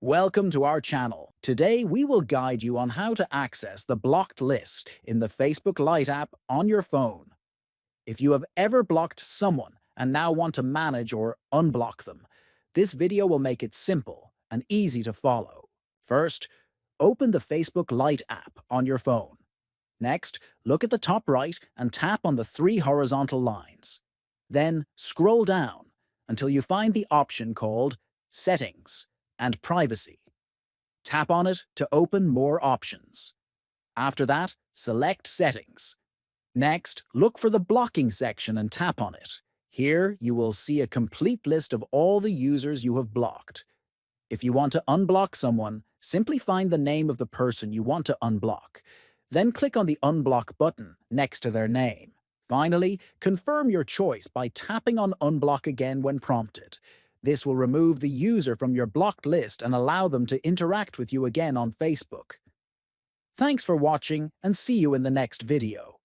Welcome to our channel. Today we will guide you on how to access the blocked list in the Facebook Lite app on your phone. If you have ever blocked someone and now want to manage or unblock them, this video will make it simple and easy to follow. First, open the Facebook Lite app on your phone. Next, look at the top right and tap on the three horizontal lines. Then scroll down until you find the option called Settings and Privacy. Tap on it to open more options. After that, select Settings. Next, look for the Blocking section and tap on it. Here, you will see a complete list of all the users you have blocked. If you want to unblock someone, simply find the name of the person you want to unblock. Then click on the Unblock button next to their name. Finally, confirm your choice by tapping on Unblock again when prompted. This will remove the user from your blocked list and allow them to interact with you again on Facebook. Thanks for watching and see you in the next video.